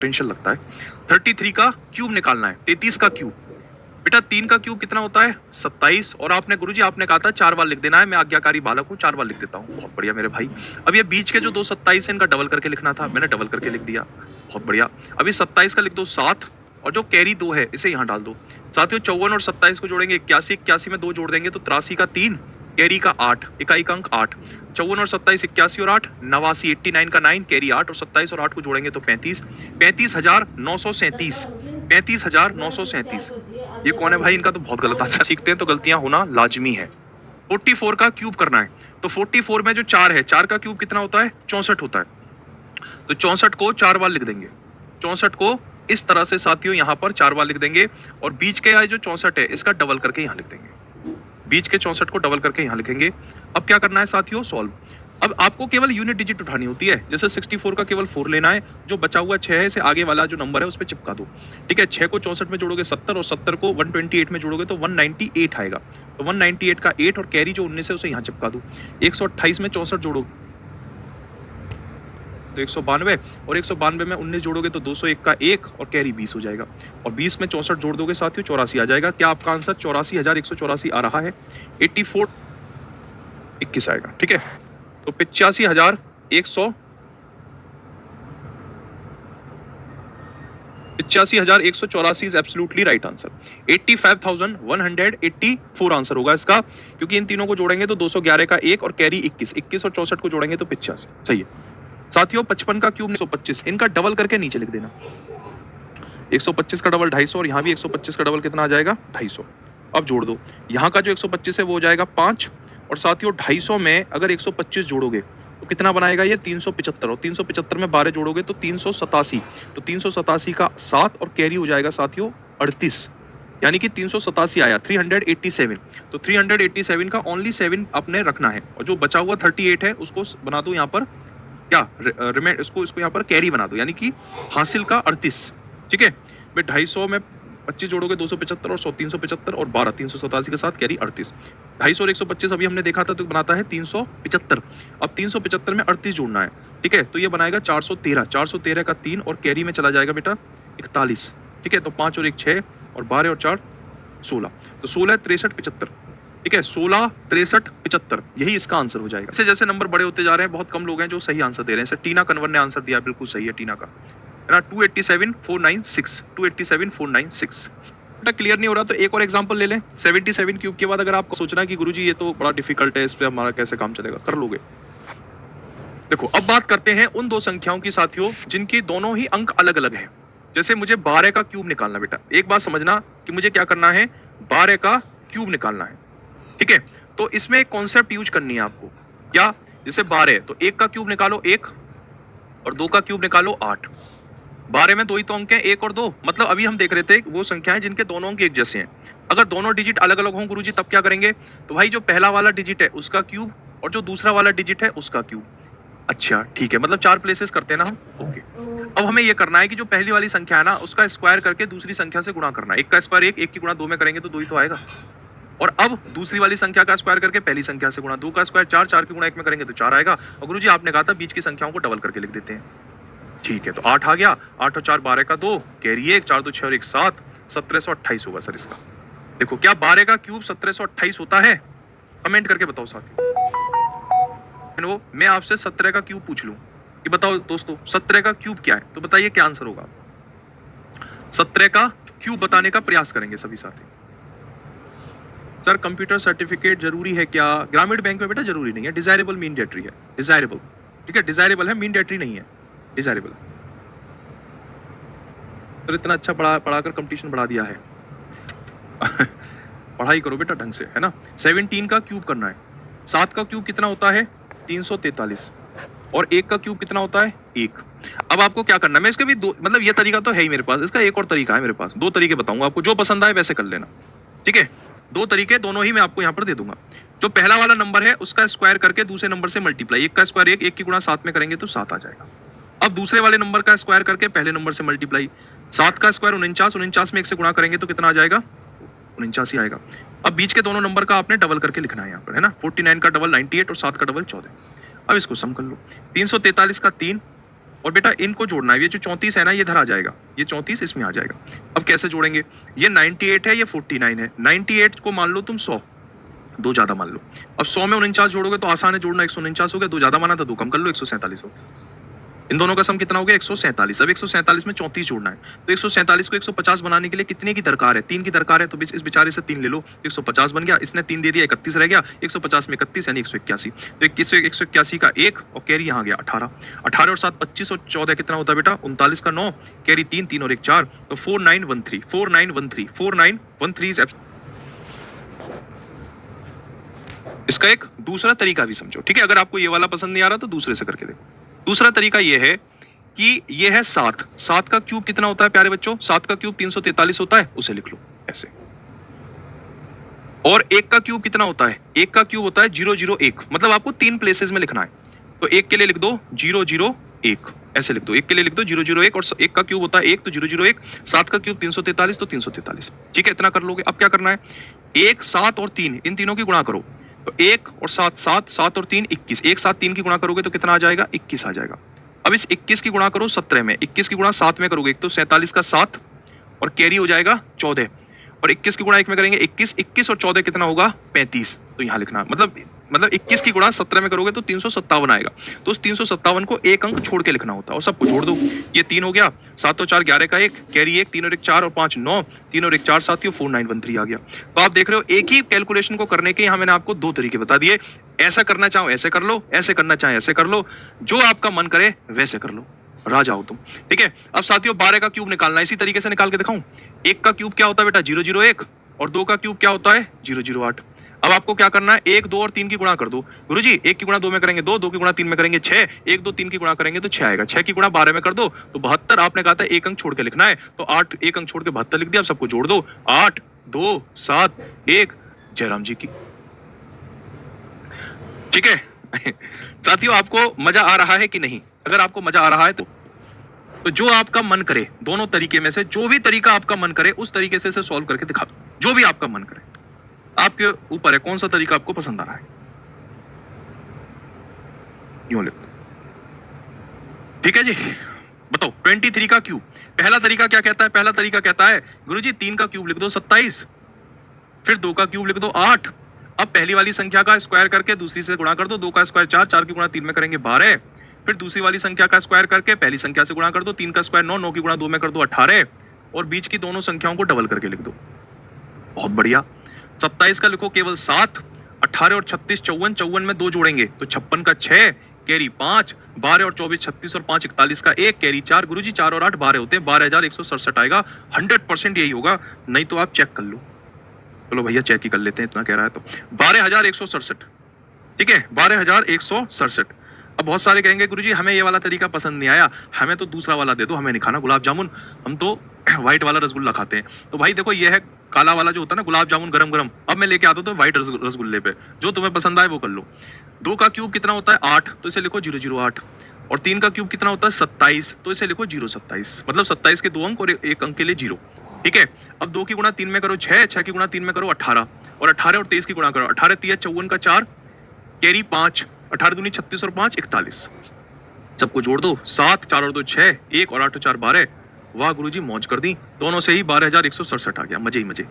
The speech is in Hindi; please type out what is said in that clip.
टेंशन लगता है। 33 का क्यूब निकालना है, 33 का क्यूब। बेटा 3 का क्यूब कितना होता है 27, और आपने गुरुजी आपने कहा था 4 बार लिख देना है, मैं आज्ञाकारी बालक हूँ 4 बार लिख देता हूँ। बहुत बढ़िया मेरे भाई। अब ये बीच के जो 2 27 है इनका डबल करके लिखना था, मैंने डबल करके लिख दिया। बहुत बढ़िया। अभी 27 का लिख दो 7, और जो कैरी 2 है इसे यहाँ डाल दो। साथियों 54 और 27 को जोड़ेंगे 81, 81 में 2 जोड़ देंगे तो 83 का 3, कैरी का 8, इकाई का अंक 8। 54 और 27 81 और 8 89, 89 का 9, कैरी 8 और 27 और 8 को जोड़ेंगे तो 35, 35,937, 35,937। ये कौन है भाई, इनका तो बहुत गलत आंसर। सीखते हैं तो गलतियां होना लाजमी है। 44 का क्यूब करना है, तो 44 में जो 4 है, 4 का क्यूब कितना होता है 64 होता है, तो 64 को 4 बार लिख देंगे। 64 को इस तरह से साथियों यहाँ पर 4 बार लिख देंगे, और बीच के जो 64 है इसका डबल करके यहाँ लिख देंगे। बीच के 64 को डबल करके यहाँ लिखेंगे। अब क्या करना है साथियों, सॉल्व। अब आपको केवल यूनिट डिजिट उठानी होती है। जैसे 64 का केवल 4 लेना है, जो बचा हुआ 6 है इसे आगे वाला जो नंबर है उस पर चिपका दो। ठीक है, 6 को 64 में जोड़ोगे 70, और 70 को 128 में जोड़ोगे तो 198 आएगा। तो 198 का 8 और कैरी जो 19 है उसे यहाँ चिपका दो। 128 में 64 जोड़ो तो 192, और 192 में 19 जोड़ोगे तो 201 का 1 और कैरी 20 हो जाएगा, और 20 में 64 जोड़ दोगे साथियों 84 आ जाएगा। क्या आपका आंसर 84,184 आ रहा है? 8421 आएगा। ठीक है, तो 85,184 is absolutely right answer. 85,184 answer होगा इसका, क्योंकि इन तीनों को जोड़ेंगे तो 211 का 1 और कैरी 21, 21 और 64 को जोड़ेंगे तो 85। सही है साथियों। 55 का क्यूब 125, इनका डबल करके नीचे लिख देना। 125 का डबल 250, और यहाँ भी 125 का डबल कितना आ जाएगा 250। अब जोड़ दो, यहाँ का जो 125 है वो हो जाएगा 5, और साथियों 250 में अगर 125 जोड़ोगे तो कितना बनाएगा ये 375, और 375 में 12 जोड़ोगे तो 387, तो 387 का 7 और कैरी हो जाएगा साथियों 38, यानी कि 387 आया 387। तो 387 का ओनली 7 आपने रखना है, और जो बचा हुआ 38 है उसको बना दो यहाँ पर क्या इसको यहाँ पर कैरी बना दो, यानी कि हासिल का 38। ठीक है, भाई 250 में 25 जोड़ोगे 275, और 100 375, और 12 387 के साथ कैरी 38। 250 और 125 अभी हमने देखा था तो बनाता है 375। अब 375 में 38 जोड़ना है। ठीक है, तो ये बनाएगा 413, 413 का 3 और कैरी में चला जाएगा बेटा 41। ठीक है, तो 5 और 1 6, और 12 और 4 16, तो 16 63 75। ठीक है, 16 63 75, यही इसका आंसर हो जाएगा। जैसे जैसे नंबर बड़े होते जा रहे हैं बहुत कम लोग हैं जो सही आंसर दे रहे हैं। जैसे टीना कन्वर ने आंसर दिया, बिल्कुल सही है टीना का, है ना, 287,496, 287,496। बेटा क्लियर नहीं हो रहा तो एक और एग्जांपल ले लें। 77 क्यूब के बाद अगर आपको सोचना कि गुरुजी ये तो बड़ा डिफिकल्ट है, इस पे हमारा कैसे काम चलेगा, कर लोगे। देखो अब बात करते हैं उन दो संख्याओं की साथियों जिनकी दोनों ही अंक अलग अलग हैं। जैसे मुझे 12 का क्यूब निकालना। बेटा एक बात समझना कि मुझे क्या करना है, 12 का क्यूब निकालना है। ठीक है, तो इसमें एक कॉन्सेप्ट यूज करनी है आपको। क्या? जैसे 12 है तो 1 का क्यूब निकालो 1, और 2 का क्यूब निकालो 8। 12 में 2 ही तो अंक हैं, 1 और 2। मतलब अभी हम देख रहे थे वो संख्याएं जिनके दोनों अंक एक जैसे हैं। अगर दोनों डिजिट अलग अलग हों गुरुजी तब क्या करेंगे, तो भाई जो पहला वाला डिजिट है उसका क्यूब, और जो दूसरा वाला डिजिट है उसका क्यूब। अच्छा ठीक है, मतलब 4 प्लेसेस करते हैं ना हम। ओके, अब हमें ये करना है कि जो पहली वाली संख्या है ना उसका स्क्वायर करके दूसरी संख्या से गुणा करना है। 1 का स्क्वायर 1, 1 की गुणा 2 में करेंगे तो 2 ही तो आएगा। और अब दूसरी वाली संख्या का स्क्वायर करके पहली संख्या से गुणा, 2 का स्क्वायर 4, 4 की गुणा 1 में करेंगे तो 4 आएगा। और गुरुजी आपने कहा था बीच की संख्याओं को डबल करके लिख देते हैं। ठीक है, तो 8 आ गया, 8 और 4 12 का 2, कैरी 1, 4 2 6 और 1 7, 1728 होगा सर इसका। देखो क्या 12 का क्यूब 1728 होता है? कमेंट करके बताओ साथियों। मैं आपसे 17 का क्यूब पूछ लूं कि बताओ दोस्तों 17 का क्यूब क्या है, तो बताइए क्या आंसर होगा। 17 का क्यूब बताने का प्रयास करेंगे सभी साथी। सर कंप्यूटर सर्टिफिकेट जरूरी है क्या? ग्रामीण बैंक में बेटा जरूरी नहीं है, डिजायरेबल मीनडेटरी है। डिजायरेबल, ठीक है, डिजायरेबल है, मीनडेटरी नहीं है, डिजायरेबल। सर इतना अच्छा पढ़ाकर कंपटीशन बढ़ा दिया है। पढ़ाई करो बेटा ढंग से, है ना। 17 का क्यूब करना है। 7 का क्यूब कितना होता है 343, और 1 का क्यूब कितना होता है 1। अब आपको क्या करना है, मैं इसके भी दो, मतलब ये तरीका तो है ही मेरे पास, इसका एक और तरीका है मेरे पास। 2 तरीके बताऊंगा आपको, जो पसंद आए वैसे कर लेना। ठीक है, 2 तरीके, दोनों ही मैं आपको यहाँ पर दे दूंगा। जो पहला वाला नंबर है उसका स्क्वायर करके दूसरे नंबर से मल्टीप्लाई, 1 का स्क्वायर 1, 1 की गुणा 7 में करेंगे तो 7 आ जाएगा। अब दूसरे वाले नंबर का स्क्वायर करके पहले नंबर से मल्टीप्लाई, 7 का स्क्वायर 49, 49 में 1 से गुणा करेंगे तो कितना आ जाएगा 49 ही आएगा। अब बीच के दोनों नंबर का आपने डबल करके लिखना है यहाँ पर, है ना। 49 का डबल 98 और 7 का डबल 14। अब इसको सम कर लो। 343 का 3, और बेटा इनको जोड़ना है, ये जो 34 है ना ये इधर आ जाएगा, ये 34 इसमें आ जाएगा। अब कैसे जोड़ेंगे, ये 98 है, ये 49 है, 98 को मान लो तुम 100, दो ज्यादा मान लो। अब 100 में 49 जोड़ोगे तो आसान है जोड़ना, 149 हो गया, दो ज्यादा माना था, दो कम कर लो, 147 हो गया। इन दोनों का सम कितना हो गया, 147। अब 147 में 34 जोड़ना है, तो 147 को 150 बनाने के लिए कितने की दरकार है, 3 की दरकार है, तो इस बेचारे से 3 ले लो, 150 बन गया, इसने 3 दे दिया, 31 रह गया, 150 में 31 यानी 181, तो 181 का 1 और कैरी यहाँ गया 18, 18 और 7 25 और 14 कितना होता है बेटा 39 का 9, कैरी 3, 3 और 1 4, तो 4913, 4913, 4913 इसका एक दूसरा तरीका भी समझो, ठीक है। अगर आपको ये वाला पसंद नहीं आ रहा तो दूसरे से करके देखो। दूसरा तरीका ये है कि ये है 7, 7 का क्यूब कितना होता है प्यारे बच्चों, 7 का क्यूब 343 होता है, उसे लिख लो ऐसे। और 1 का क्यूब कितना होता है, 1 का क्यूब होता है 001, मतलब आपको 3 प्लेसेस में लिखना है, तो 1 के लिए लिख दो 001 ऐसे लिख दो, 1 के लिए लिख दो 001, और 1 का क्यूब होता है 1 तो 001, 7 का क्यूब 343 तो 343, ठीक है, इतना कर लोगे। अब क्या करना है, 1 7 और 3 इन तीनों की गुणा करो, तो 1 और 7 7, 7 और 3 21, 1 7 3 की गुणा करोगे तो कितना आ जाएगा 21 आ जाएगा। अब इस 21 की गुणा करो 17 में, 21 की गुणा 7 में करोगे, एक तो 47 का 7 और कैरी हो जाएगा 14, और 21 की गुणा 1 में करेंगे 21, 21 और 14 कितना होगा 35, तो यहाँ लिखना मतलब 21 की गुणा 17 में करोगे तो 357 आएगा, तो उस 357 को एक अंक छोड़ के लिखना होता है और सबको जोड़ दो। ये 3 हो गया, 7 और 4 11 का 1, कैरी 1, 3 और 1 4 और 5 9, 3 और 1 4 साथियों 4913 आ गया। तो आप देख रहे हो एक ही कैलकुलेशन को करने के यहाँ मैंने आपको 2 तरीके बता दिए, ऐसा करना चाहो ऐसे कर लो, ऐसे करना चाहे ऐसे कर लो, जो आपका मन करे वैसे कर लो, राजाओ तुम, ठीक है। अब साथियों 12 का क्यूब निकालना है, इसी तरीके से निकाल के दिखाऊं। 1 का क्यूब क्या होता है बेटा 001, और 2 का क्यूब क्या होता है 008। अब आपको क्या करना है, 1 2 और 3 की गुणा कर दो। गुरुजी 1 की गुणा 2 में करेंगे 2, 2 की गुणा 3 में करेंगे 6, 1 2 3 की गुणा करेंगे तो 6 आएगा, 6 की गुणा 12 में कर दो तो 72। आपने कहा था एक अंक छोड़ के लिखना है, तो 8 एक अंक छोड़ के 72 लिख दिया। अब सबको जोड़ दो, 8 2 7 1 जयराम जी की, ठीक है। साथियों आपको मजा आ रहा है कि नहीं, अगर आपको मजा आ रहा है तो जो आपका मन करे, दोनों तरीके में से जो भी तरीका आपका मन करे उस तरीके से इसे सॉल्व करके दिखा दो, जो भी आपका मन करे, आपके ऊपर है कौन सा तरीका आपको पसंद आ रहा है, यूं लिख दो, ठीक है जी। बताओ 23 का क्यूब, पहला तरीका क्या कहता है, पहला तरीका कहता है गुरुजी 3 का क्यूब लिख दो 27, फिर 2 का क्यूब लिख दो 8, अब पहली वाली संख्या का स्क्वायर करके दूसरी से गुणा कर दो, 2 का स्क्वायर 4, 4 की गुणा 3 में करेंगे 12, फिर दूसरी वाली संख्या का स्क्वायर करके पहली संख्या से गुणा कर दो, 3 का स्क्वायर 9, 9 की गुणा 2 में कर दो 18, और बीच की दोनों संख्याओं को डबल करके लिख दो। बहुत बढ़िया। 27 का लिखो केवल 7, 18 और 36 54, 54 में 2 जोड़ेंगे तो 56 का 6, कैरी 5, 12 और 24 36 और 5 41 का 1, कैरी 4, गुरुजी 4 और 8 12 होते हैं, 12167 आएगा। 100% यही होगा, नहीं तो आप चेक कर लो। चलो भैया चेक ही कर लेते हैं, इतना कह रहा है तो 12167, ठीक है 12167। अब बहुत सारे कहेंगे गुरुजी हमें ये वाला तरीका पसंद नहीं आया, हमें तो दूसरा वाला दे दो, हमें नहीं खाना गुलाब जामुन, हम तो व्हाइट वाला रसगुल्ला खाते हैं। तो भाई देखो ये है काला वाला जो होता है ना गुलाब जामुन गरम गरम, अब मैं लेके आता हूँ तो व्हाइट रसगुल्ले पे, जो तुम्हें पसंद आए वो कर लो। 2 का क्यूब कितना होता है 8, तो इसे लिखो 008, और 3 का क्यूब कितना होता है 27, तो इसे लिखो 027, मतलब 27 के 2 अंक और 1 अंक के लिए 0, ठीक है। अब 2 की गुणा 3 में करो 6, 6 की गुणा 3 में करो 18, और 18 और 23 की गुणा करो, 18 3 54 का 4, कैरी 5, 18 दूनी 36 और 5 41, सबको जोड़ दो 7, 4 और 2 6, 1 और 8 और 4 12। वाह गुरुजी मौज कर दी, दोनों से ही 12167 आ गया, मजे ही मजे।